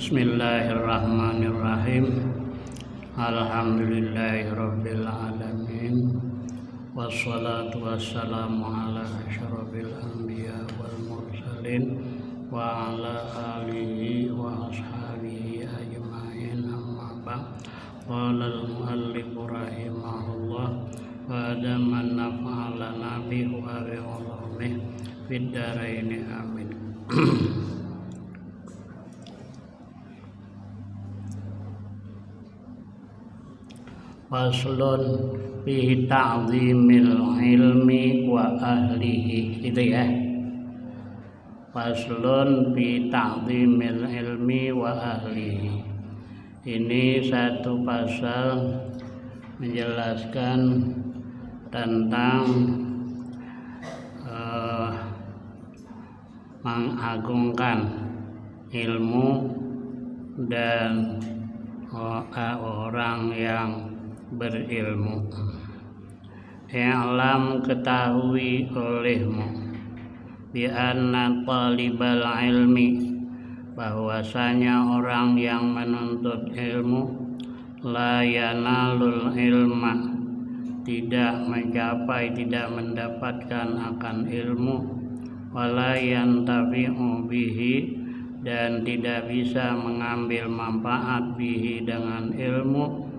Bismillahirrahmanirrahim. Alhamdulillahirabbil alamin. Wassalatu wassalamu ala asyrofil anbiya wal mursalin wa ala alihi wa ashabihi ajma'in, amma ba'd. Qala al-muallif rahimahullah wa adaman nafa'alana bihi wa bi ulumih fid dharain amin. Faslun fi ta'zimil ilmi wa ahlihi, itu ya. Faslun fi ta'zimil ilmi wa ahlihi. Ini satu pasal menjelaskan tentang mengagungkan ilmu dan orang yang berilmu. I'lam, ketahui olehmu, bi anna talibal ilmi, bahwasanya orang yang menuntut ilmu, la yanalul ilma, tidak mencapai, tidak mendapatkan akan ilmu, wala yantafi'u bihi, dan tidak bisa mengambil manfaat bihi dengan ilmu,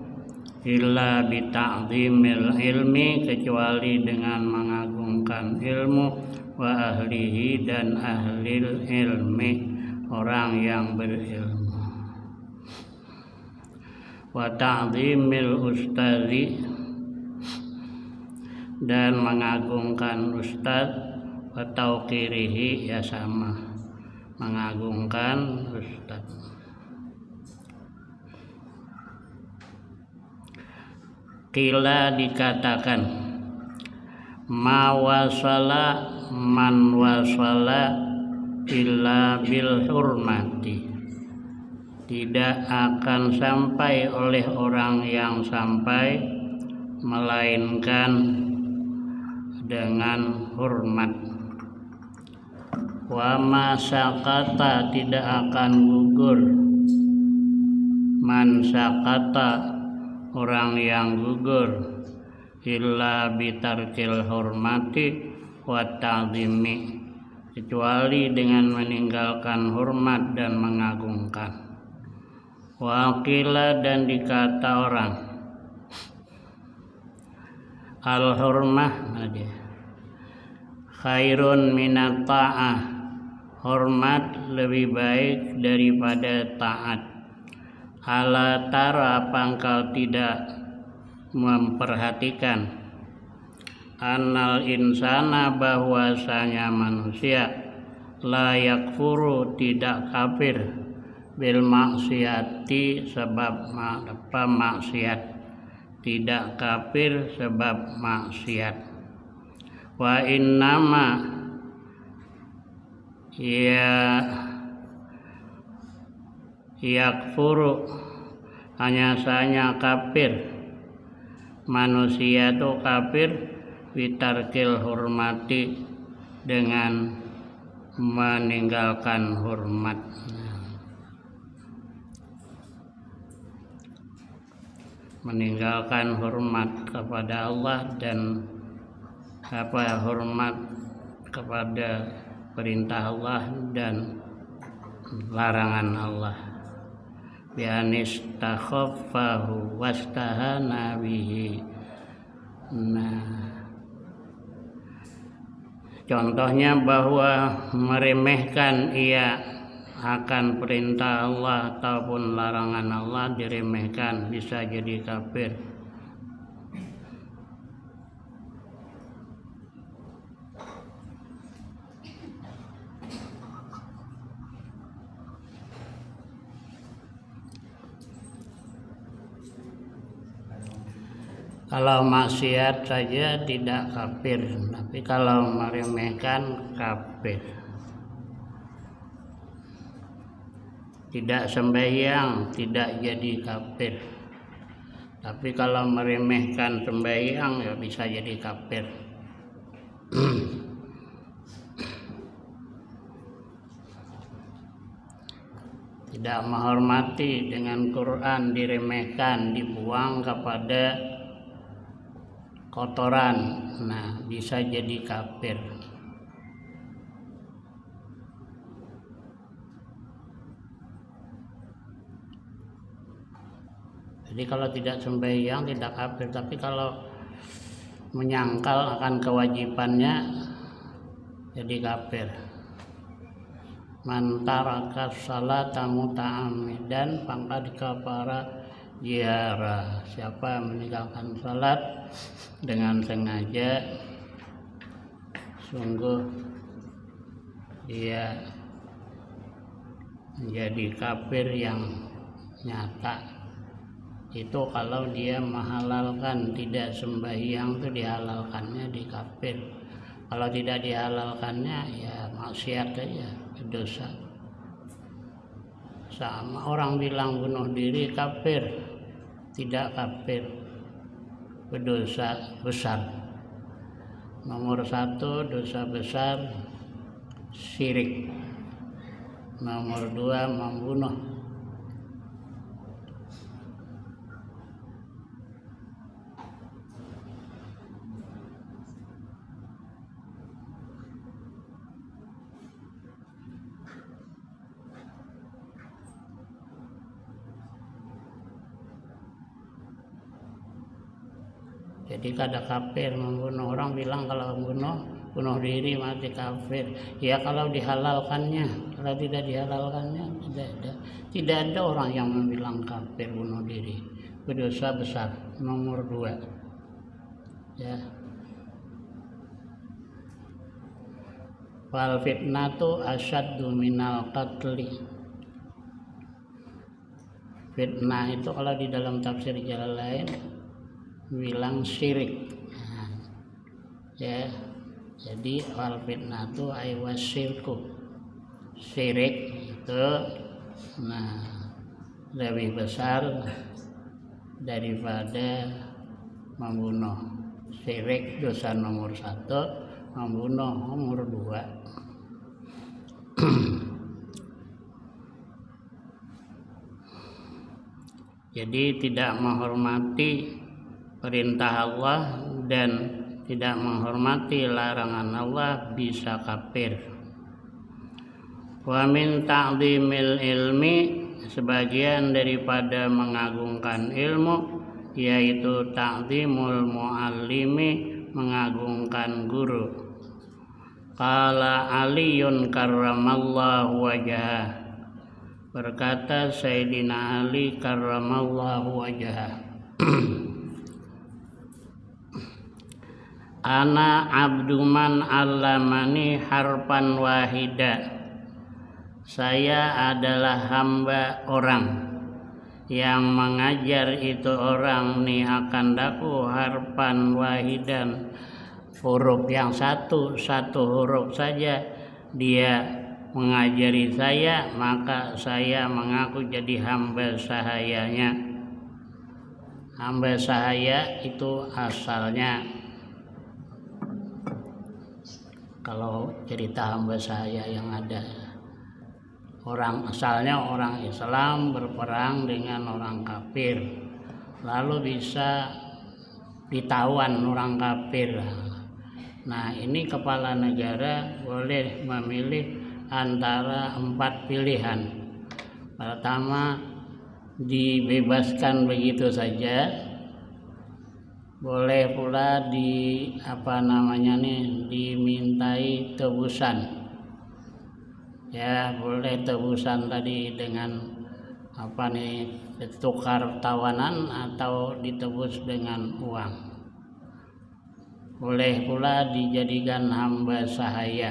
illa bita'zimil ilmi, kecuali dengan mengagungkan ilmu, wa ahlihi, dan ahlil ilmi, orang yang berilmu, wa ta'zimil ustazi, dan mengagungkan ustaz, wa tauqirihi, ya sama, mengagungkan ustaz. Qila, dikatakan, ma wasala man wasala illa bil hurmati, tidak akan sampai oleh orang yang sampai melainkan dengan hormat. Wa ma sakata, tidak akan gugur, man sakata, orang yang gugur, illa bitarkil hormati wa ta'zimi, kecuali dengan meninggalkan hormat dan mengagungkan. Wa qila, dan dikata orang, al hurmah khairun minat ta'ah, hormat lebih baik daripada taat. Ala tara, pangkal tidak memperhatikan, annal insana, bahwasanya manusia, la yakfuru, tidak kafir, bil maksiati, sebab maksiat, tidak kafir sebab maksiat. Wa innama, ya yakfuru, hanya saja kafir, manusia itu kafir, bitarkil hormati, dengan meninggalkan hormat. Meninggalkan hormat kepada Allah dan hormat kepada perintah Allah dan larangan Allah. Bianis takhaffahu wastahana bihi. Nah, contohnya bahwa meremehkan ia akan perintah Allah ataupun larangan Allah, diremehkan, bisa jadi kafir. Kalau maksiat saja tidak kafir, tapi kalau meremehkan kafir. Tidak sembahyang tidak jadi kafir, tapi kalau meremehkan sembahyang ya bisa jadi kafir. tidak menghormati dengan Quran, diremehkan, dibuang kepada kotoran, nah bisa jadi kafir. Jadi kalau tidak sembahyang tidak kafir, tapi kalau menyangkal akan kewajibannya jadi kafir. Man taraka salata muta'ammidan faqad kafara jihara. Siapa yang meninggalkan salat dengan sengaja, sungguh dia menjadi kafir yang nyata. Itu kalau dia menghalalkan, tidak sembahyang itu dihalalkannya di kafir. Kalau tidak dihalalkannya ya maksiat aja, dosa. Sama orang bilang bunuh diri kafir, tidak kafir, berdosa besar. Nomor 1 dosa besar syirik. Nomor 2 membunuh. Jadi kada kafir membunuh. Orang bilang kalau bunuh diri mati kafir. Ya kalau dihalalkannya, kalau tidak dihalalkannya tidak ada orang yang bilang kafir bunuh diri. Berdosa besar. Nomor 2. Ya. Wal fitnatu asyaddu minal qatli. Fitnah itu kalau di dalam tafsir Jalalain bilang syirik. Nah, ya, jadi wal fitnatu ay wasyirku, syirik itu nah lebih besar daripada membunuh. Syirik dosa nomor 1, membunuh nomor 2. Jadi tidak menghormati perintah Allah dan tidak menghormati larangan Allah bisa kafir. Wa min ta'zimil ilmi, sebagian daripada mengagungkan ilmu yaitu ta'zimul muallimi, mengagungkan guru. Qala Aliyun karramallahu wajhah, berkata Sayyidina Ali karramallahu wajhah, ana abduman allamani harfan wahida, saya adalah hamba orang yang mengajar itu orang ni akan daku harfan wahidan, huruf yang satu huruf saja dia mengajari saya, maka saya mengaku jadi hamba sahayanya. Hamba sahaya itu asalnya, kalau cerita hamba saya yang ada, orang asalnya orang Islam berperang dengan orang kafir, lalu bisa ditawan orang kafir. Nah ini kepala negara boleh memilih antara 4 pilihan. Pertama, dibebaskan begitu saja. Boleh pula dimintai tebusan. Ya, boleh tebusan tadi dengan tukar tawanan atau ditebus dengan uang. Boleh pula dijadikan hamba sahaya.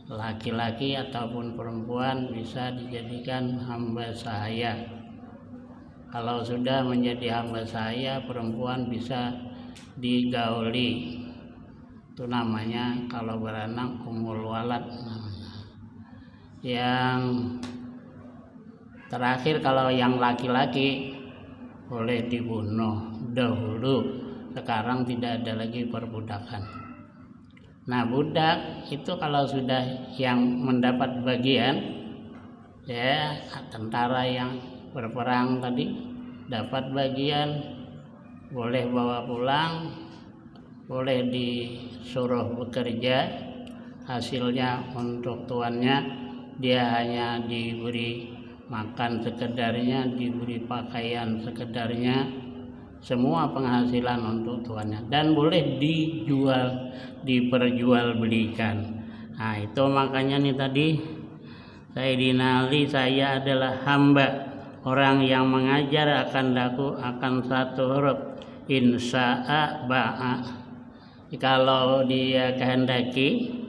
Laki-laki ataupun perempuan bisa dijadikan hamba sahaya. Kalau sudah menjadi hamba sahaya, perempuan bisa digauli. Itu namanya kalau beranak umul walad namanya. Yang terakhir kalau yang laki-laki boleh dibunuh dahulu. Sekarang tidak ada lagi perbudakan. Nah budak itu kalau sudah yang mendapat bagian ya, tentara yang berperang tadi dapat bagian, boleh bawa pulang, boleh disuruh bekerja, hasilnya untuk tuannya, dia hanya diberi makan sekedarnya, diberi pakaian sekedarnya, semua penghasilan untuk tuannya, dan boleh dijual, diperjualbelikan. Nah itu makanya nih tadi Sayyidina Ali, saya adalah hamba, orang yang mengajar akan daku akan satu huruf, insya'a ba'a. Kalau dia kehendaki,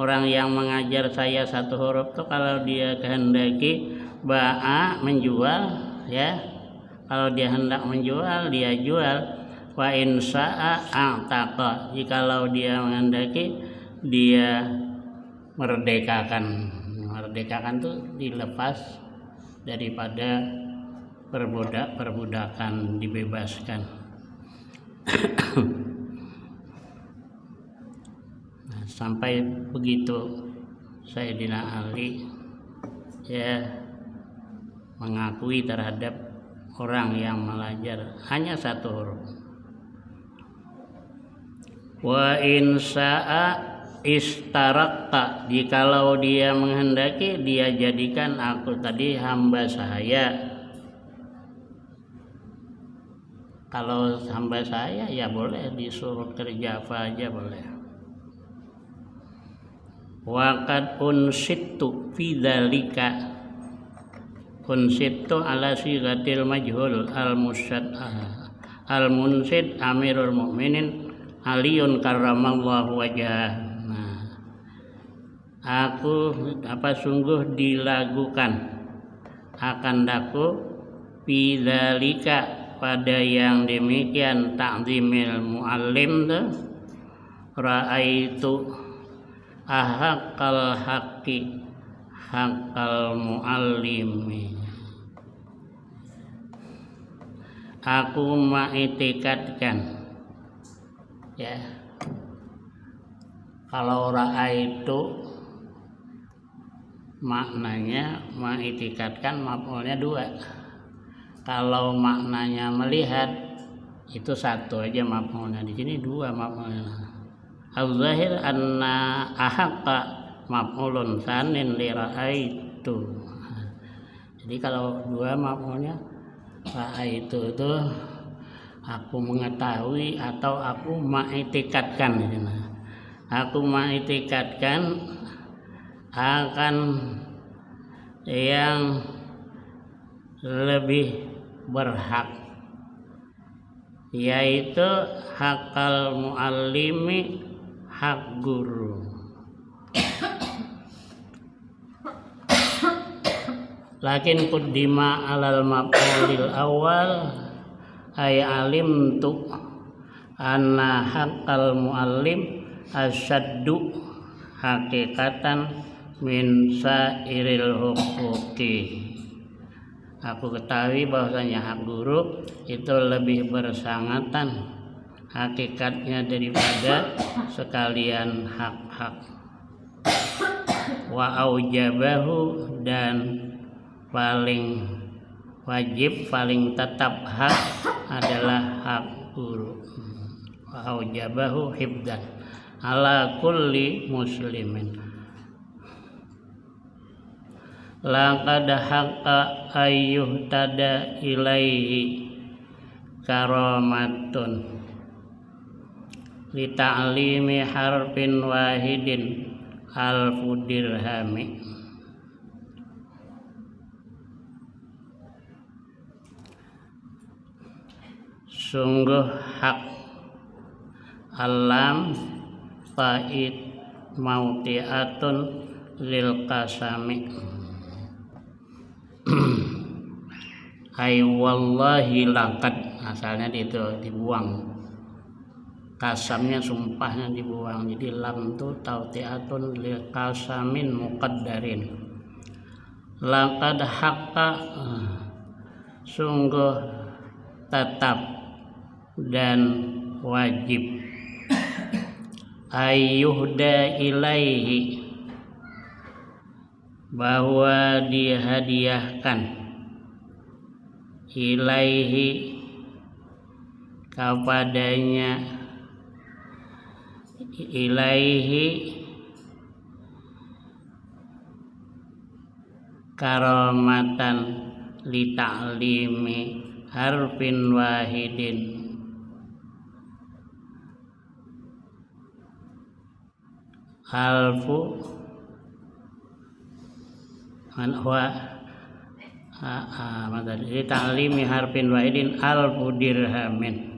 orang yang mengajar saya satu huruf itu kalau dia kehendaki ba'a, menjual, ya. Kalau dia hendak menjual, dia jual. Wa insya'a a'taqa, jikalau dia menghendaki, dia merdekakan. Merdekakan itu dilepas daripada perbudakan, dibebaskan. Nah, sampai begitu Sayyidina Ali ya mengakui terhadap orang yang belajar hanya satu huruf. Wa insya'a istarakta, jikalau dia menghendaki, dia jadikan aku tadi hamba saya. Kalau hamba saya ya boleh disuruh kerja apa aja boleh. Wa qad unsittu fi dzalika, unsittu ala sigatil majhul al-munsid Amirul Mukminin Aliun karramallahu wajhah. Aku sungguh dilagukan akan daku bidzalika, pada yang demikian, ta'zimil muallim tuh, ra'aitu ahaqal haqqi haqqal muallimi. Aku mengiktikadkan, ya, kalau ra'aitu maknanya mengitikadkan, maf'ulnya dua. Kalau maknanya melihat itu satu aja maf'ulnya, di sini dua maf'ulnya. Al-zahir anna ahaqqa maf'ulun sanin li ra'aitu. Jadi kalau dua maf'ulnya, ra'aitu itu aku mengetahui atau aku mengitikadkan. Aku mengitikadkan akan yang lebih berhak, yaitu hakal muallimi, hak guru. Lakin kuddima alal maf'ulil awal ay alimtu anna hakal muallim asyaddu hakikatan min sairil huquqi. Aku ketahui bahwasanya hak guru itu lebih bersangatan hakikatnya daripada sekalian hak-hak. Wa aujabahu, dan paling wajib, paling tetap hak adalah hak guru. Wa aujabahu hibdan ala kulli muslimin. Laqad haqqa ayyuhtada ilaihi karamatun li ta'limi harfin wahidin alfu dirhami. Sungguh hak alam fa'id mautiatun lil qasami. Ay wallahi laqad, asalnya itu dibuang, kasamnya sumpahnya dibuang, jadi lam itu tautiatun lil qasamin muqaddarin. Laqad haqqa, sungguh tetap dan wajib, ayyuhda ilaihi, bahwa dihadiahkan ilaihi kepadanya, ilaihi karamatan li ta'limi harfin wahidin alfu li ta'limi harfin wahidin alfu dirhamin.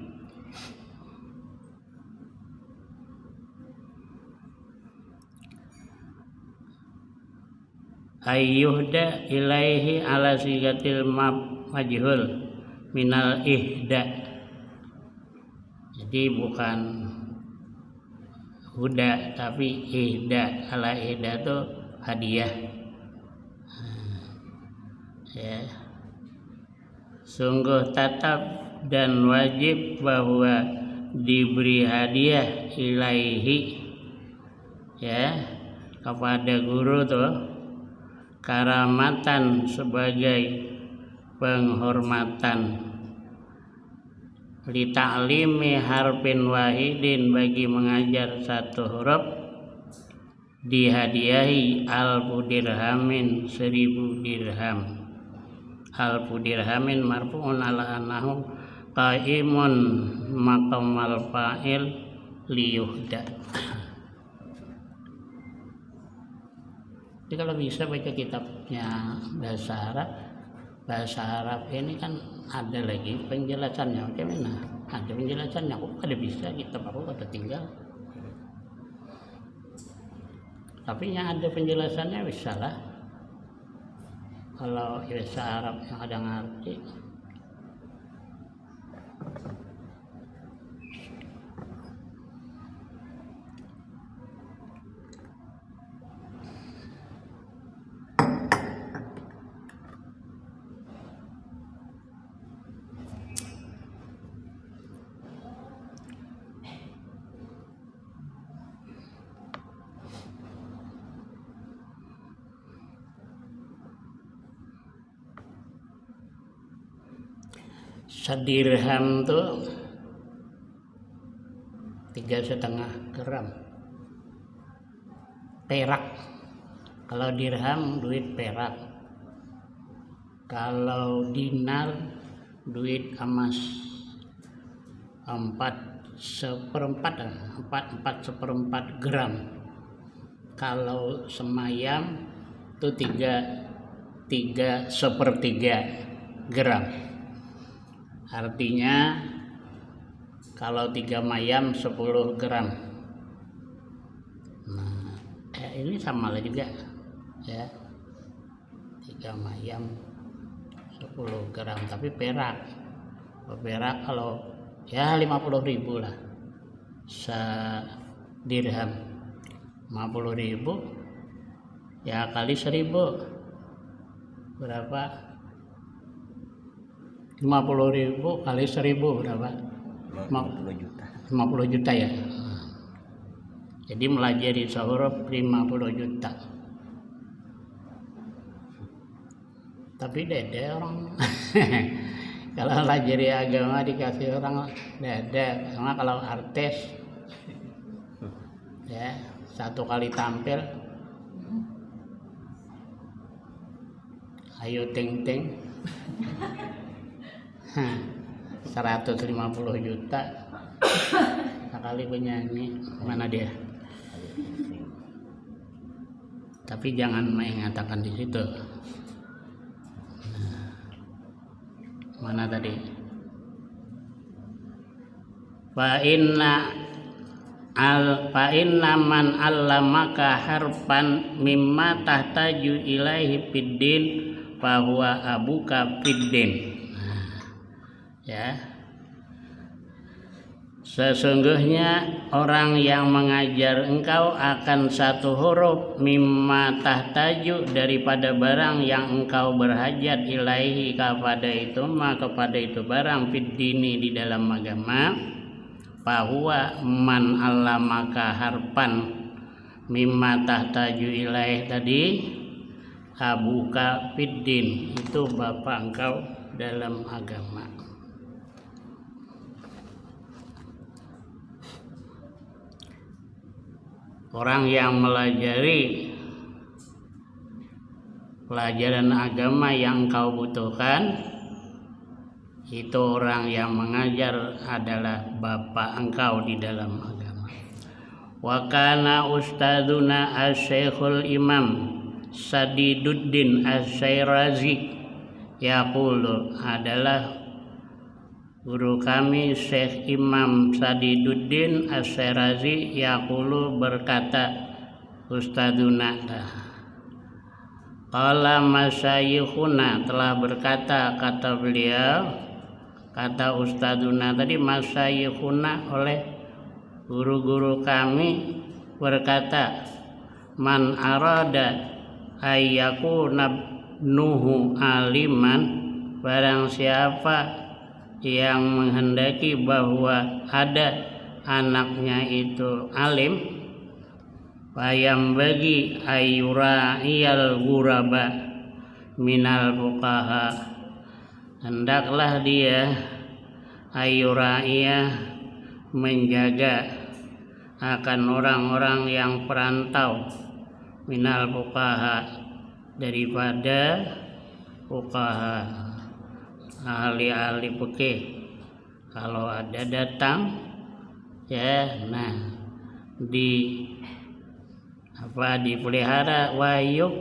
Ayyuhda ilaihi ala sigatil majhul minal ihda. Jadi bukan huda tapi ihda. Ala ihda itu hadiah. Ya. Sungguh tetap dan wajib bahwa diberi hadiah ilaihi, ya, kepada guru tuh, karamatan sebagai penghormatan, li ta'limi harfin wahidin bagi mengajar satu huruf, dihadiahi alfu dirhamin 1000 dirham. Alfu dirhamin marfu'un ala annahu qaimun maqamal fa'il liyuhda. Jadi kalau bisa baca kitabnya bahasa Arab ini kan ada lagi penjelasannya. Bagaimana? Ada penjelasannya. Kok ada bisa kitab aku ada tinggal. Tapi yang ada penjelasannya bisa lah. Kalau bahasa Arab yang ada ngerti. Sedirham tuh 3,5 gram perak. Kalau dirham duit perak, kalau dinar duit emas 4/4 gram. Kalau semayam tuh 3/3 gram. Artinya kalau 3 mayam 10 gram. Nah, ini sama lah juga ya. 3 mayam 10 gram tapi perak. Perak kalau ya 50.000 lah. Sedirham 50.000 ya kali 1.000 berapa? 50.000 kali 1.000 berapa? 50 juta. 50 juta ya. Jadi melajari sahuruf 50 juta. Tapi dede orang kalau melajari agama dikasih orang dede. Karena kalau artis ya 1 kali tampil Ayu Ting Ting 150 juta sekali penyanyi. Mana dia? Tapi jangan mengatakan di situ. Mana tadi? Fa inna man 'allamaka harfan mimma tahtaju ilaihi fiddin fa huwa abuka fiddin. Ya, sesungguhnya orang yang mengajar engkau akan satu huruf mimma tahtaju daripada barang yang engkau berhajat ilaihi kepada itu, kepada itu barang fiddini di dalam agama, fahuwa man 'allamaka harfan mimma tahtaju ilaihi tadi abuka fiddin, itu bapak engkau dalam agama. Orang yang melajari pelajaran agama yang kau butuhkan, itu orang yang mengajar adalah bapak engkau di dalam agama. Wa kana ustadzuna asy-syekhul imam Sadiduddin Asy-Syairazi yaqulu, adalah guru kami Syekh Imam Sadiduddin Asy-Syairazi yaqulu, berkata, ustadzuna, qala masyayikhuna, telah berkata, kata beliau, kata ustadzuna tadi, masyayikhuna oleh guru-guru kami berkata, man arada ayyakuna nuhu aliman, barang siapa yang menghendaki bahwa ada anaknya itu alim, bayam bagi ayyura'iyal ghuraba minal fuqaha, hendaklah dia ayyura'iyah, menjaga akan orang-orang yang perantau, minal fuqaha, daripada fuqaha, ahli-ahli fikih. Kalau ada datang ya, nah dipelihara, wayuk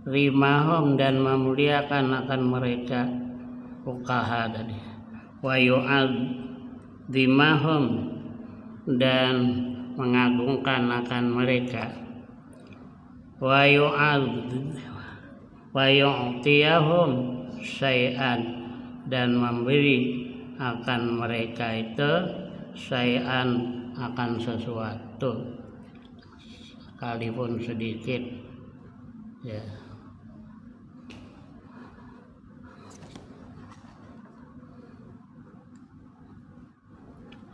rimahum, dan memuliakan akan mereka fuqaha tadi, wayu'adzimahum, dan mengagungkan akan mereka, wayu'tiyahum syai'an, dan memberi akan mereka itu syai'an, akan sesuatu sekalipun sedikit ya.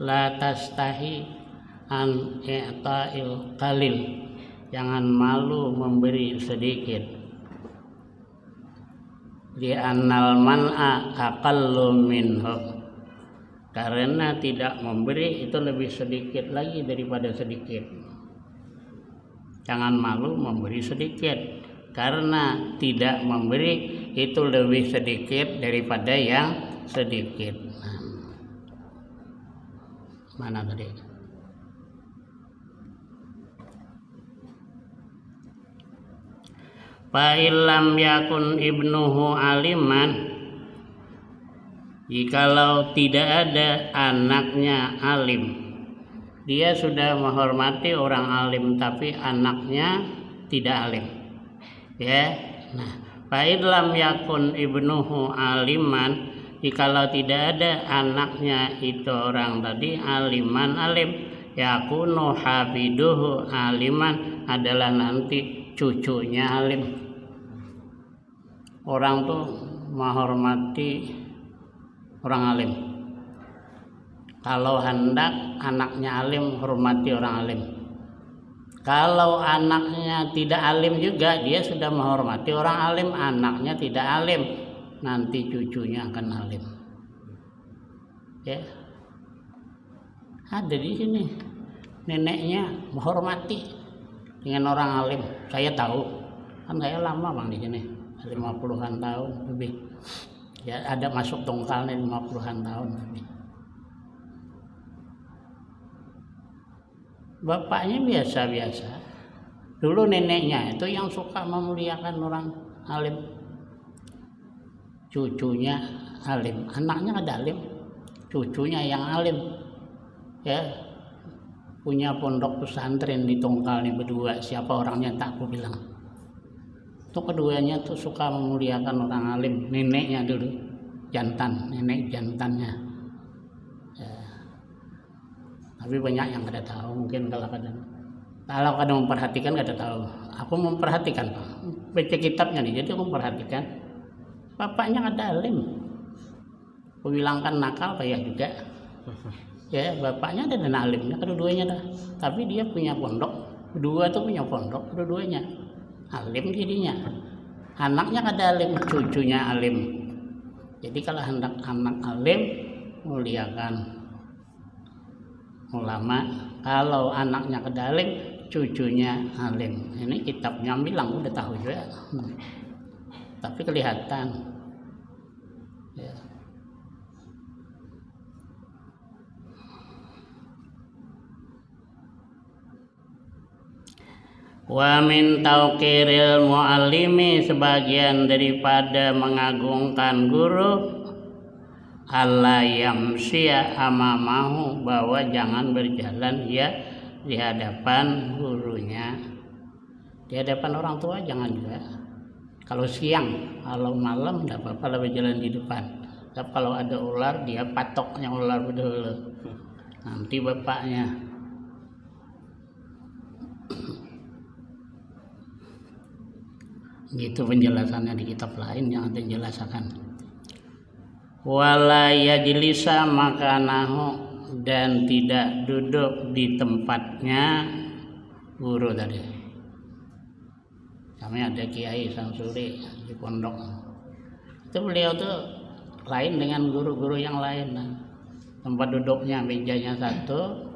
La tastahi an i'ta'il qalil, jangan malu memberi sedikit. Li annal man'a aqallu minhu, karena tidak memberi itu lebih sedikit lagi daripada sedikit. Jangan malu memberi sedikit, karena tidak memberi itu lebih sedikit daripada yang sedikit. Mana tadi? Fa illam yakun ibnuhu aliman, jikalau tidak ada anaknya alim, dia sudah menghormati orang alim tapi anaknya tidak alim ya. Nah, fa illam yakun ibnuhu aliman, jikalau tidak ada anaknya itu orang tadi aliman, alim, yakunu hafiduhu aliman, adalah nanti cucunya alim. Orang tuh menghormati orang alim. Kalau hendak anaknya alim, hormati orang alim. Kalau anaknya tidak alim juga, dia sudah menghormati orang alim, anaknya tidak alim, nanti cucunya akan alim ya. Ada di sini neneknya menghormati dengan orang alim, saya tahu kan, saya lama bang di sini, 50-an tahun lebih ya, ada masuk tongkalnya 50-an tahun lebih. Bapaknya biasa-biasa, dulu neneknya itu yang suka memuliakan orang alim, cucunya alim, anaknya ada alim, cucunya yang alim ya. Punya pondok pesantren di Tongkal nih berdua, siapa orangnya tak aku bilang. Itu keduanya tuh suka memuliakan orang alim. Neneknya dulu jantan, nenek jantannya ya. Tapi banyak yang kada tahu, mungkin kalau kadang memperhatikan kada tahu. Aku memperhatikan, baca kitabnya nih, jadi aku memperhatikan bapaknya ada alim. Aku bilangkan nakal kayak juga ya, bapaknya ada dan alimnya kedua-duanya dah. Tapi dia punya pondok, kedua tuh punya pondok kedua-duanya. alim jadinya. Anaknya kada alim, cucunya alim. Jadi kalau hendak anak alim, muliakan ulama. Kalau anaknya kada alim, cucunya alim. Ini kitabnya bilang, udah tahu juga. Tapi kelihatan. Ya. Wa min tauqiril muallimi, sebagian daripada mengagungkan guru, alla yamsya amamahu, bahwa jangan berjalan dia di hadapan gurunya. Di hadapan orang tua jangan juga. Kalau siang, kalau malam tidak apa-apa lah berjalan di depan. Tapi kalau ada ular, dia patoknya ular dulu. Nanti bapaknya. Gitu penjelasannya di kitab lain yang ada dijelaskan. Wala yajlisa makanahu, dan tidak duduk di tempatnya guru tadi. Kami ada Kiai Samsuri di pondok. Itu beliau tuh lain dengan guru-guru yang lain. Tempat duduknya, mejanya satu.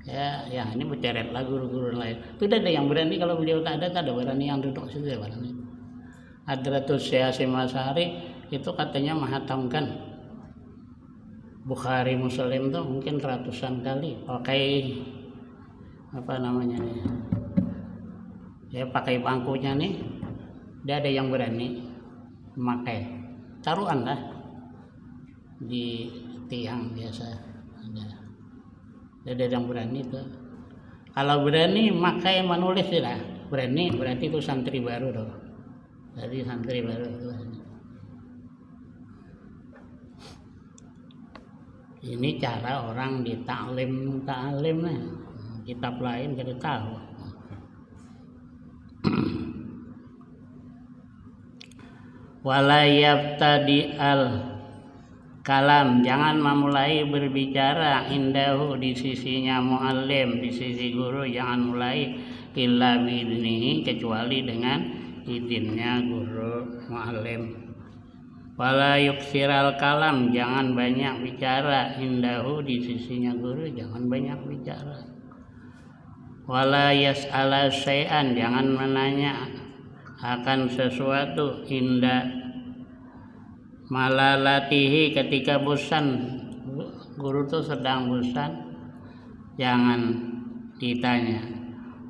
Ya, ini berceret lah guru-guru lain. Tidak ada yang berani, kalau beliau tak ada berani yang duduk situ ya berani. Hadratus Syekh Hasyim Asy'ari itu katanya menghatamkan Bukhari Muslim tuh mungkin ratusan kali pakai apa namanya nih, ya pakai bangkunya nih. Tidak ada yang berani memakai, taruhan lah di tiang biasa ada. Ada yang berani tuh. Kalau berani makai menulis lah. Berani berarti itu santri baru tuh. Jadi santri baru tuh. Ini cara orang ditaklim nih. Kitab lain kita tahu. Wala yabtadi al kalam, jangan memulai berbicara indahu, di sisinya muallim, di sisi guru jangan mulai illa biidnihi, kecuali dengan izinnya guru muallim. Wala yuksiral kalam, jangan banyak bicara indahu, di sisinya guru jangan banyak bicara. Wala yas'ala syai'an, jangan menanya akan sesuatu inda malalatihi, ketika bosan. Guru tuh sedang bosan, jangan ditanya.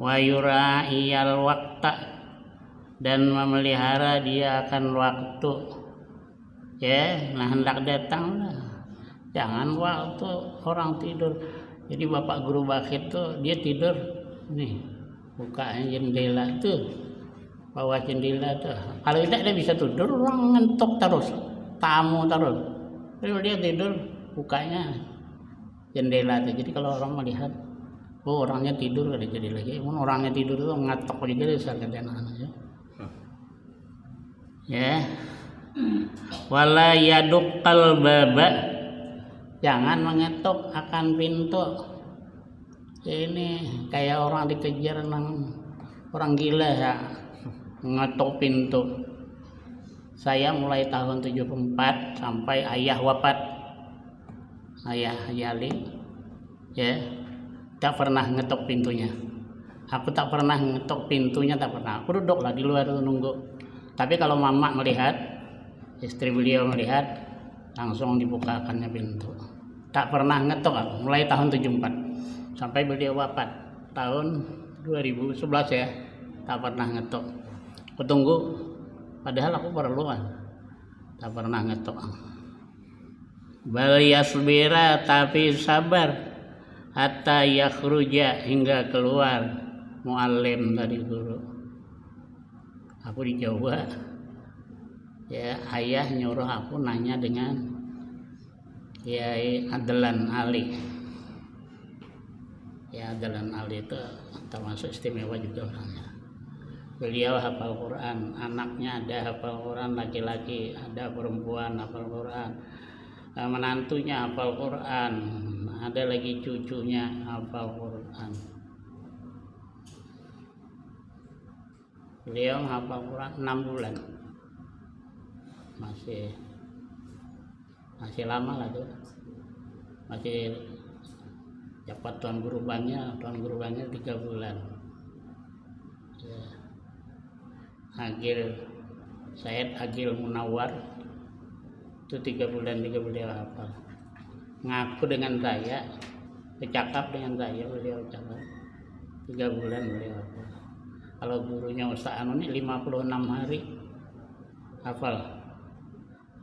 Wa yura'iyal waqta, dan memelihara dia akan waktu. Ya, nah hendak datang lah. Jangan waktu orang tidur. Jadi bapak guru bakit tuh dia tidur nih, bukanya jendela tuh, bawah jendela tuh. Kalau tidak dia bisa tidur, orang ngentok terus. Tamu terus, kalau dia tidur bukanya jendela aja. Jadi kalau orang melihat, oh orangnya tidur, ada jadi lagi. Orangnya tidur itu ngatok aja dari sarjana aja. Ya, wala yaduqqal baba, jangan mengetuk akan pintu. Ini kayak orang dikejar orang gila ya, ngetuk pintu. Saya mulai tahun 74 sampai ayah wafat, ayah Yali, ya, tak pernah ngetok pintunya. Aku tak pernah ngetok pintunya, tak pernah. Aku duduklah di luar nunggu. Tapi kalau mama melihat, istri beliau melihat, langsung dibukakannya pintu. Tak pernah ngetok aku, mulai tahun 74 sampai beliau wafat tahun 2011 ya, tak pernah ngetok. Aku tunggu. Padahal aku perluan, tak pernah ngetok. Bal yasbira, tapi sabar, hatta yakhruja, hingga keluar muallim dari guru. Aku di Jawa, ya ayah nyuruh aku nanya dengan Kiai Adlan Ali. Ya Adlan Ali itu termasuk istimewa juga orangnya. Beliau hafal Quran, anaknya ada hafal Quran, laki-laki, ada perempuan hafal Quran, menantunya hafal Quran, ada lagi cucunya hafal Quran. Beliau menghafal Quran 6 bulan. Masih lama lah tuh. Masih dapat tuan guru banyak 3 bulan. Ya. Syed Agil Munawar itu 3 bulan juga beliau hafal. Ngaku dengan saya, bercakap dengan saya, beliau cakap 3 bulan beliau hafal. Kalau gurunya Ustaz Anu ini 56 hari hafal.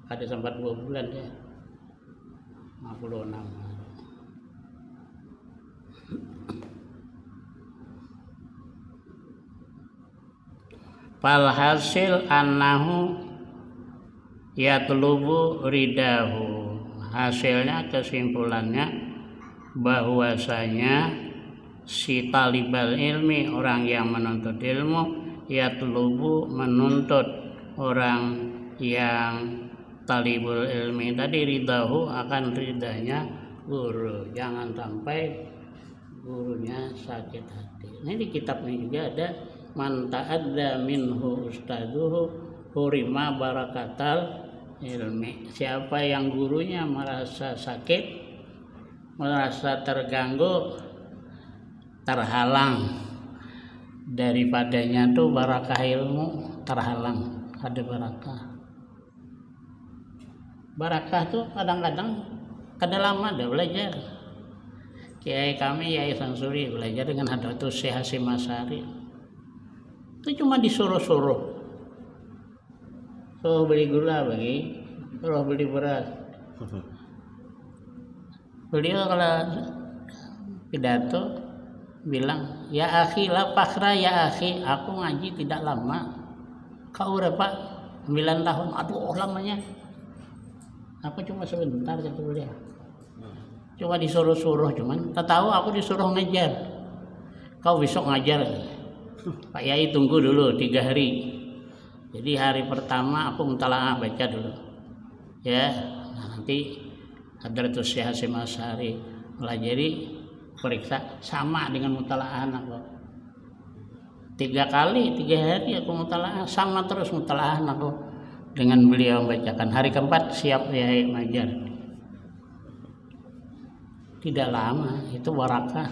Ada sempat 2 bulan ya, 56 hari. Falhasil annahu yatlubu ridahu. Hasilnya, kesimpulannya bahwasanya si talibal ilmi, orang yang menuntut ilmu, yatlubu menuntut, orang yang talibul ilmi tadi ridahu akan ridanya guru. Jangan sampai gurunya sakit hati. Ini di kitab ini juga ada, man ta'adda minhu ustaduhu hurima barakatal ilmi. Siapa yang gurunya merasa sakit, merasa terganggu, terhalang daripadanya tuh barakah ilmu, terhalang, ada barakah tuh kadang-kadang kada lama dah belajar. Kiai kami Yai Sansuri belajar dengan Hadratus Syekh Hasyim Asy'ari. Itu cuma disuruh-suruh. Suruh beli gula bagi, suruh beli beras. Beliau kalau pidato bilang, ya akhi la fakhra ya akhi, aku ngaji tidak lama. Kau berapa? 9 tahun. Aduh lamanya. Aku cuma sebentar kata beliau. Cuma disuruh-suruh, cuman tak tahu aku disuruh ngajar. Kau besok ngajar. Pak Yai tunggu dulu 3 hari. Jadi hari pertama aku mutalaah baca dulu. Ya, nanti Hadratus Syekh Hasyim Asy'ari pelajari, periksa sama dengan mutalaah aku. 3 kali 3 hari aku mutalaah, sama terus mutalaah aku dengan beliau membacakan. Hari keempat siap Yai ngajar. Tidak lama, itu barakah.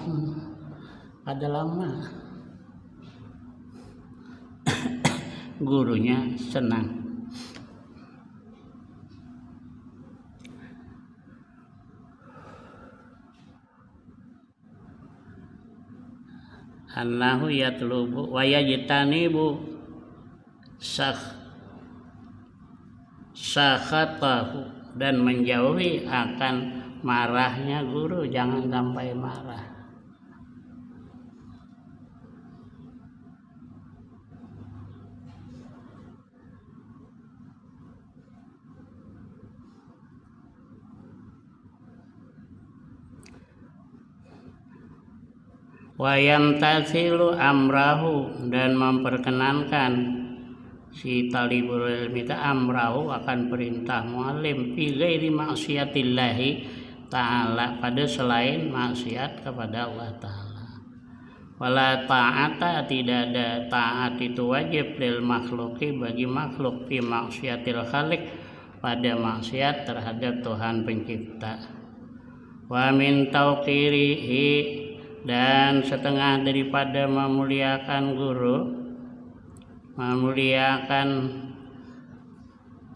Ada lama. Gurunya senang. Annahu yatlubu wa yajtanibu sakhatahu, dan menjauhi akan marahnya guru. Jangan sampai marah. Wa yamtathilu amrahu, dan memperkenankan si talibul ilmi amrahu akan perintah muallim fi ghairi maksiatillahi ta'ala, pada selain maksiat kepada Allah Ta'ala. Wala ta'ata, tidak ada taat itu wajib lil makhluki, bagi makhluk, fi maksiatil khaliq, pada maksiat terhadap Tuhan pencipta. Wa min tauqirihi, dan setengah daripada memuliakan guru, memuliakan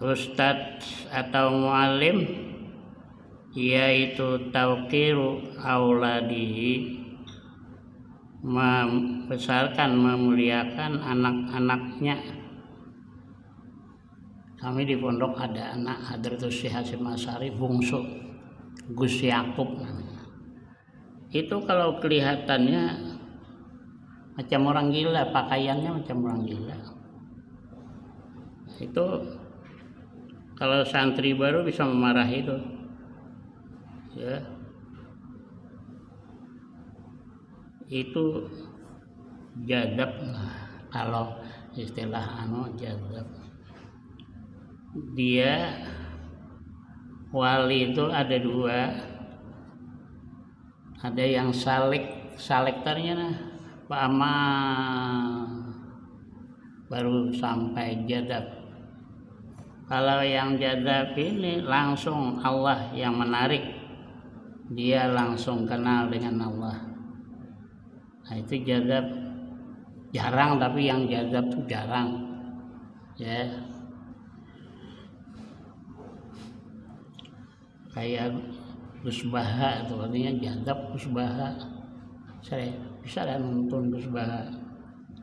ustadz atau muallim, yaitu tauqiru auladihi, membesarkan, memuliakan anak-anaknya. Kami di pondok ada anak Hadratus Syekh Hasyim Asy'ari bungsu, Gus Yakub namanya. Itu kalau kelihatannya macam orang gila, pakaiannya macam orang gila. Itu kalau santri baru bisa memarahi itu. Ya. Itu jadab, kalau istilah jadab. Dia wali itu ada 2. Ada yang salektarnya Pak Amal, baru sampai jadab. Kalau yang jadab ini langsung Allah yang menarik, dia langsung kenal dengan Allah. Nah itu jadab jarang, tapi yang jadab itu jarang ya. Kayak Gus Baha itu artinya jadab. Gus Baha saya bisa nonton Gus Baha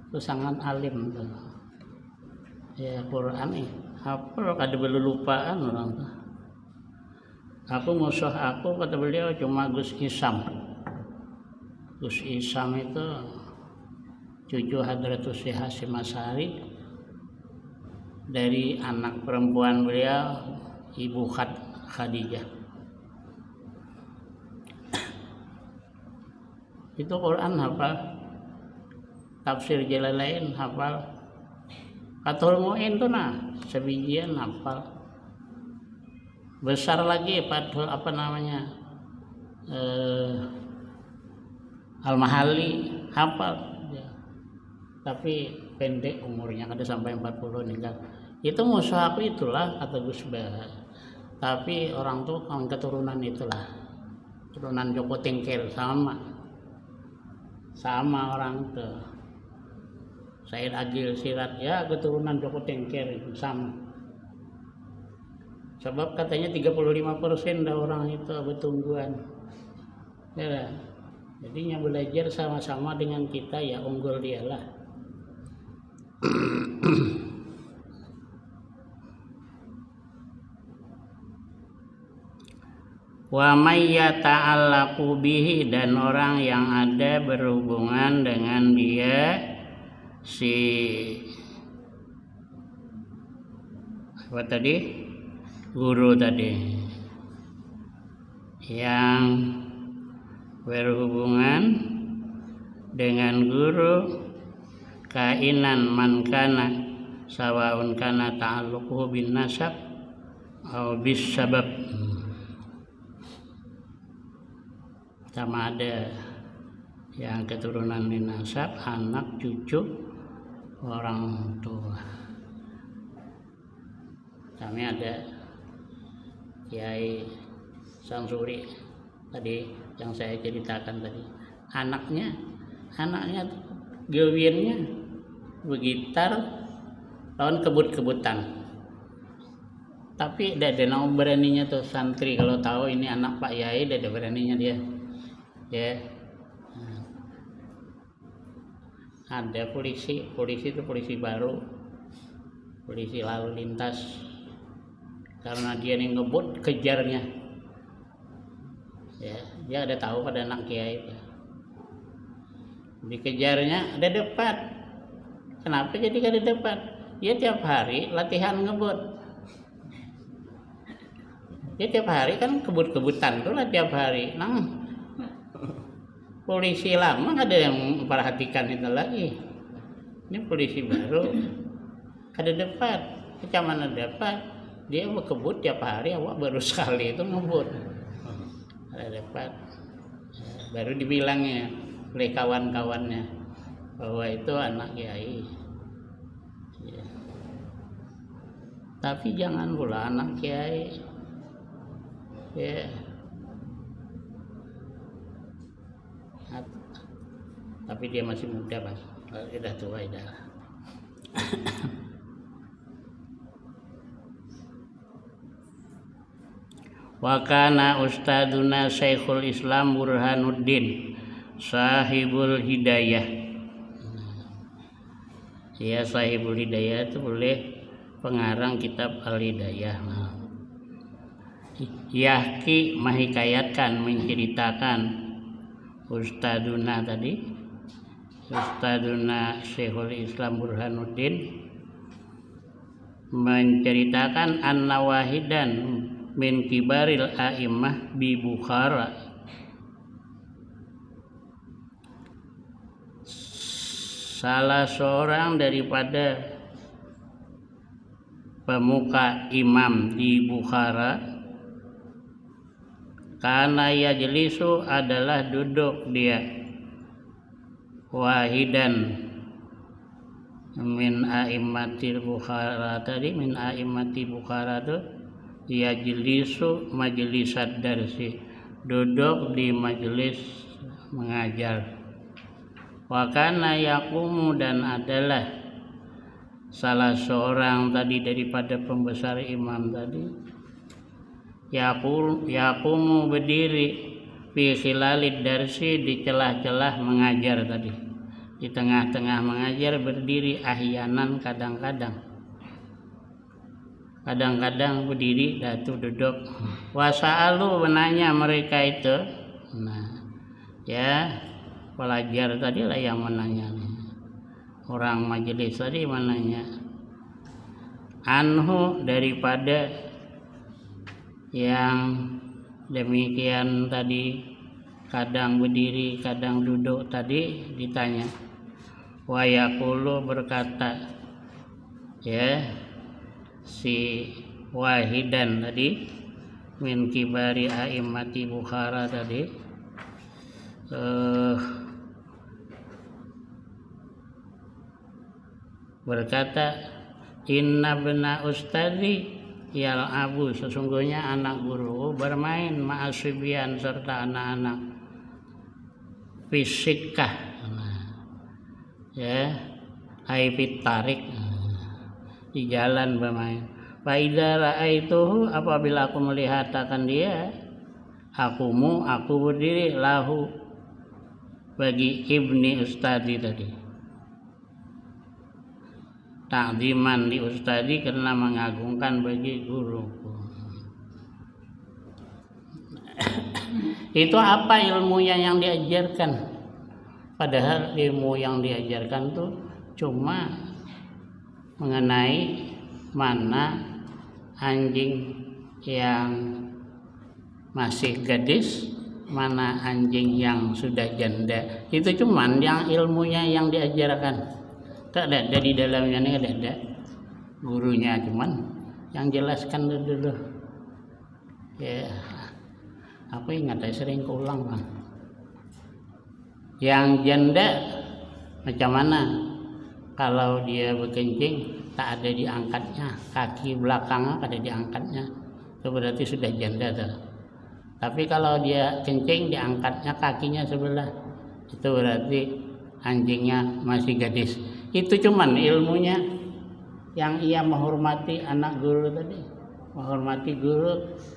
itu sangat alim tuh. Ya Quran nih hafal kada belulupaan orang tuh. Aku musuh aku kata beliau cuma Gus Isam. Gus Isam itu cucu Hadratus Syekh Hasyim Asy'ari, dari anak perempuan beliau Ibu Khadijah. Itu Quran hafal, tafsir Jalalain hafal, Fathul Mu'in tuh nah sebijian hafal. Besar lagi Fathul Al-Mahali hafal ya. Tapi pendek umurnya, kada sampai 40 meninggal. Itu musuh aku itulah kata Gus Baha. Tapi orang tuh kawan keturunan itulah, keturunan Joko Tingkir, sama orang tuh. Said Agil Sirat ya keturunan Joko Tingkir itu sama. Sebab katanya 35% dah orang itu betungguan. Ya, jadinya belajar sama-sama dengan kita ya unggul dialah. Wa may yata'allaqu bihi, dan orang yang ada berhubungan dengan dia si apa tadi? Guru tadi. Yang berhubungan dengan guru kainan man kana sawaun kana ta'alluquhu bin nasab atau bis sabab. Sama ada yang keturunan bin nasab, anak cucu orang tua. Kami ada Kiai Samsuri tadi yang saya ceritakan tadi, anaknya gawirnya begitar lawan kebut-kebutan, tapi ada beraninya tuh santri kalau tahu ini anak Pak Yai, ada beraninya dia ya. Ada polisi itu polisi baru, polisi lalu lintas, karena dia nih ngebut kejarnya ya, dia ada tahu pada anak kiai itu dikejarnya, ada debat. Kenapa jadi ada debat? Dia tiap hari latihan ngebut, dia tiap hari kan kebut-kebutan tuh lah tiap hari. Nah polisi lama ada yang memperhatikan itu lagi, ini polisi baru ada debat. Kecamana debat, dia kebut tiap hari, awak baru sekali itu ngebut. Ada debat, baru dibilangnya oleh kawan-kawannya bahwa itu anak kiai ya. Tapi jangan pula anak kiai ya, tapi dia masih muda Mas, sudah tua dah. Wa kana ustaduna Syekhul Islam Burhanuddin sahibul hidayah. Ya sahibul hidayah itu boleh pengarang kitab Al-Hidayah. Yahki menghikayatkan, menceritakan ustaduna tadi, ustaduna Syekhul Islam Burhanuddin menceritakan anna wahidan min kibaril a'immah bi Bukhara, salah seorang daripada pemuka imam di Bukhara, karena yajlisu adalah duduk dia, wahidan min a'immatil Bukhara tadi, min a'immati Bukhara itu yajlisu majlisad darsi, duduk di majelis mengajar. Wa kana yaqumu, dan adalah salah seorang tadi daripada pembesar imam tadi, yaqumu berdiri fi khilalid darsi, di celah-celah mengajar tadi, di tengah-tengah mengajar berdiri, ahyanan kadang-kadang berdiri, datu duduk. Wasa'alu, menanya mereka itu, nah ya pelajar tadi lah yang menanya, orang majelis tadi menanya, anhu, daripada yang demikian tadi, kadang berdiri kadang duduk tadi ditanya. Wa yaqulu, berkata ya si Wahidan tadi, min kibari a'immati Bukhara tadi, berkata, inna bena ustadi yal'abu, sesungguhnya anak guru bermain ma'asyibian serta anak-anak, fisikah, ya aifit tarik, di jalan bermain. Fa idza ra'aituhu, apabila aku melihat akan dia, aku berdiri, lahu, bagi ibni ustadi tadi, ta'ziman di ustadi, karena mengagungkan bagi guruku. Itu apa ilmunya yang diajarkan? Padahal ilmu yang diajarkan tuh cuma mengenai mana anjing yang masih gadis, mana anjing yang sudah janda. Itu cuman yang ilmunya yang diajarkan. Tak ada di dalamnya, nih ada gurunya, cuman yang jelaskan dulu. Ya, aku ingat saya sering ulang, Bang. Yang janda macam mana? Kalau dia berkencing tak ada diangkatnya, kaki belakangnya ada diangkatnya, itu berarti sudah janda tuh. Tapi kalau dia kencing diangkatnya kakinya sebelah, itu berarti anjingnya masih gadis. Itu cuman ilmunya yang ia menghormati anak guru tadi, menghormati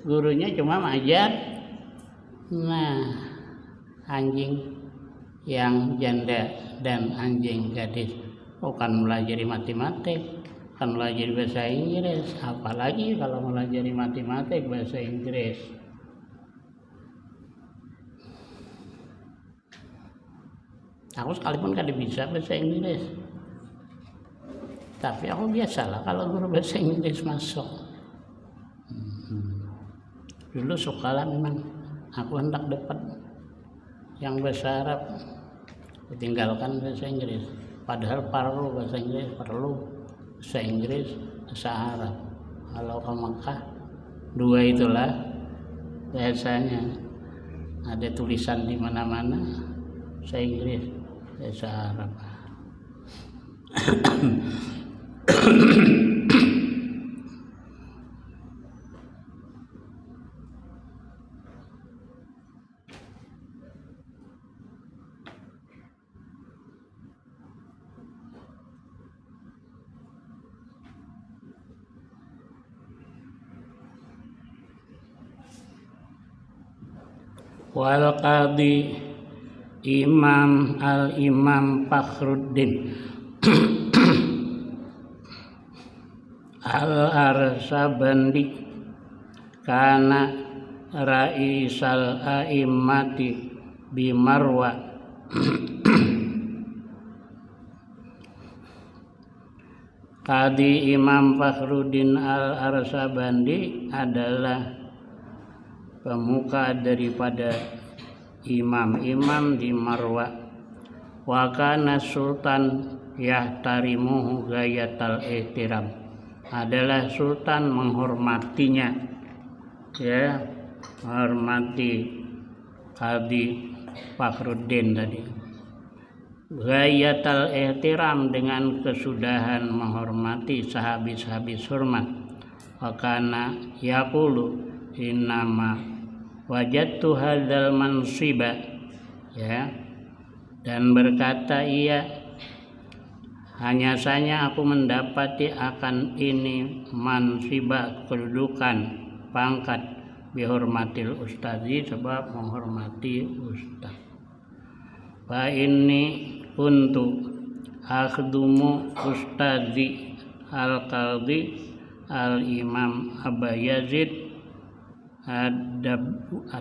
gurunya cuma mengajar. Nah, anjing yang janda dan anjing gadis bukan melajari matematik, bukan melajari bahasa Inggris, apalagi kalau melajari matematik bahasa Inggris. Aku sekalipun kada bisa bahasa Inggris, tapi aku biasalah kalau guru bahasa Inggris masuk. Dulu sekolah memang aku hendak dapat yang bahasa Arab, ditinggalkan bahasa Inggris. Padahal perlu bahasa Inggris, bahasa Inggris, bahasa Arab. Kalau ke Mekah, dua itulah biasanya ada tulisan di mana-mana, bahasa Inggris, bahasa Arab. Wal qadi Imam al-Imam Fakhruddin al-Arsabandi kana raisal a'immati bi Marwa. Qadi Imam Fakhruddin al-Arsabandi adalah pemuka daripada imam-imam di Marwa. Wa kana sultan yahtarimuhu gayatal ihtiram, adalah sultan menghormatinya, ya, menghormati Qadi Fakhruddin tadi ghayatal ihtiram, dengan kesudahan menghormati sehabis-habis hormat. Wakana yaqulu innama wajadtu hadzal mansiba, ya, dan berkata ia, hanya saja aku mendapati akan ini mansiba, kedudukan, pangkat, bihormatil ustazi, sebab menghormati ustaz. Fa inni kuntu akhdumu ustazi al-qadhi al-imam Aba Yazid ad-Dabbusi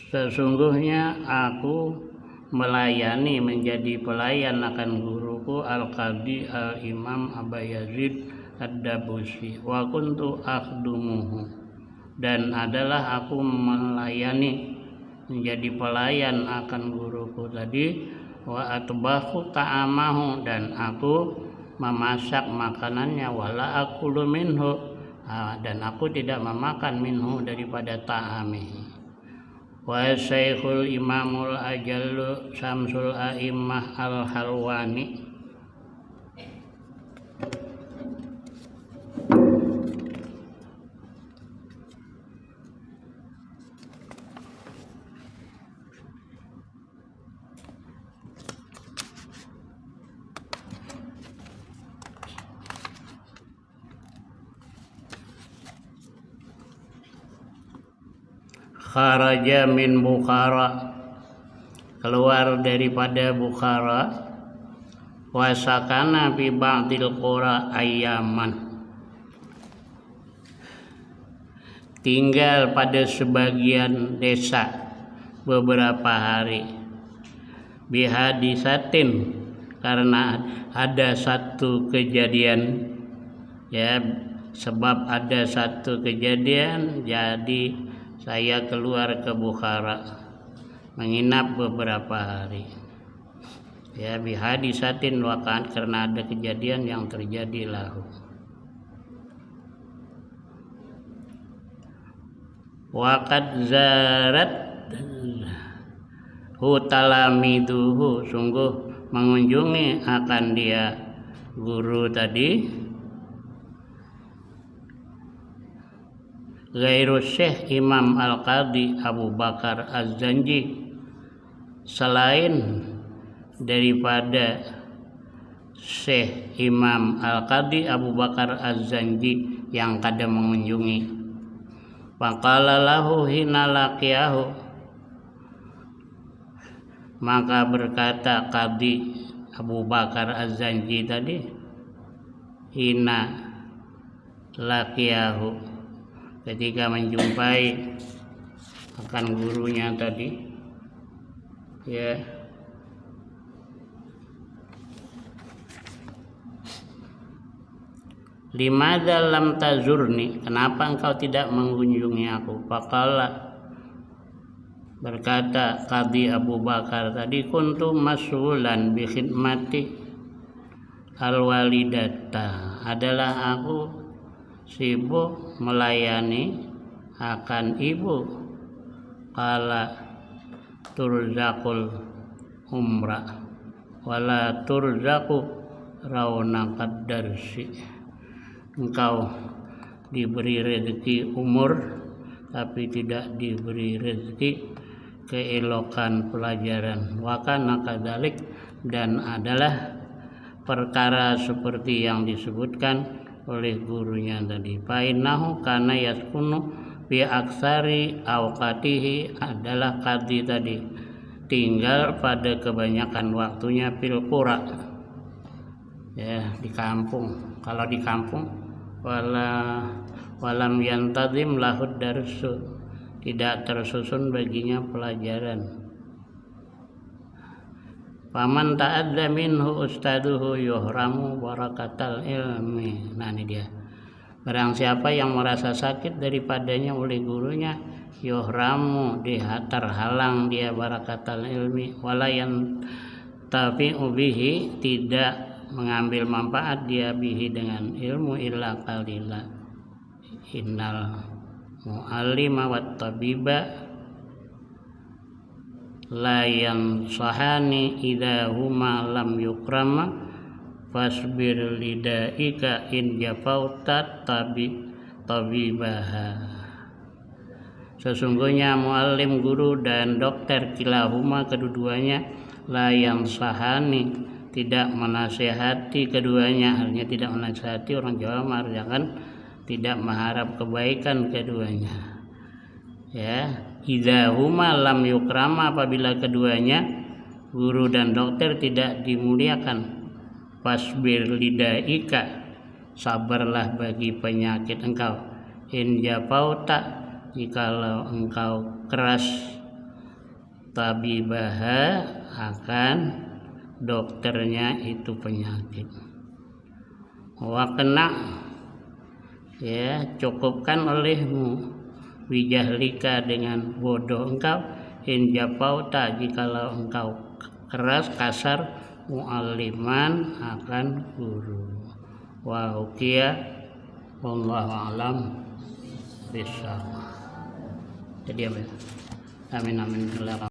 sesungguhnya aku melayani, menjadi pelayan akan guruku Al-Qadhi Al-Imam Aba Yazid ad-Dabbusi. Wa kuntu akhdumuhu, dan adalah aku melayani, menjadi pelayan akan guruku tadi. Wa atbahu ta'amahu, dan aku memasak makanannya. Wala akulu minhu, dan aku tidak memakan minhu, daripada ta'amihi. Wa syekhul imamul ajallu Syamsul a'immah al-Halwani kharaja min Bukhara, keluar daripada Bukhara. Wasakana fi ba'dil qura ayyaman, tinggal pada sebagian desa beberapa hari. Bihadisatin, karena ada satu kejadian, ya, sebab ada satu kejadian, jadi saya keluar ke Bukhara, menginap beberapa hari. Ya, bihadisatin waqa'at, karena ada kejadian yang terjadi lahu. Waqad zarat hutalamiduhu, sungguh mengunjungi akan dia guru tadi, ghairu Syekh Imam Al-Qadhi Abu Bakar Az-Zanji, selain daripada Syekh Imam Al-Qadhi Abu Bakar Az-Zanji yang kadang mengunjungi. Faqala lahu hina laqiyahu, maka berkata Qadhi Abu Bakar Az-Zanji tadi, hina laqiyahu, ketika menjumpai akan gurunya tadi, ya, limadza lam tazurni, kenapa engkau tidak mengunjungi aku? Faqala, berkata Qadhi Abu Bakar tadi, kuntu mas'ulan bi khidmati al-walidata, adalah aku sibuk melayani akan ibu. Qala turzaqul umrah wala turzaqu raunaqad darsi, engkau diberi rezeki umur tapi tidak diberi rezeki keelokan pelajaran. Wa kana kadzalik, dan adalah perkara seperti yang disebutkan oleh gurunya tadi. Fa innahu kana yaskunu bi aksari awqatihi, adalah Qadhi tadi tinggal pada kebanyakan waktunya fil qura, ya, di kampung. Kalau di kampung walam yantazim lahud darsu, tidak tersusun baginya pelajaran. Faman ta'adza minhu ustaduhu yuhramu barakatal ilmi. Nah, ini dia. Barang siapa yang merasa sakit daripadanya oleh gurunya, yuhramu, terhalang dia barakatal ilmi, walayan tafi'u bihi, tidak mengambil manfaat dia bihi dengan ilmu, illa qalila. Innal mu'allima wat tabiba la yansahani idza huma lam yukrama fasbir lidaika in jafautat tabibaha. Sesungguhnya muallim guru dan dokter kilahuma kedua-duanya la yansahani tidak menasihati keduanya, artinya tidak menasihati. Orang Jawa mengartikan tidak mengharap kebaikan keduanya. Ya, idza huma lam yukrama, apabila keduanya guru dan dokter tidak dimuliakan. Fasbir lidaika, sabarlah bagi penyakit engkau. In jafauta, jikalau engkau keras, tabibaha, akan dokternya itu penyakit. Wa kena, ya, cukupkan olehmu, wijahlika, dengan bodoh engkau, in jafauta, jikalau engkau keras, kasar, mu'alliman, akan guru. Wa hukiya wallahu a'lam bishawab. Jadi apa ya? Amin amin.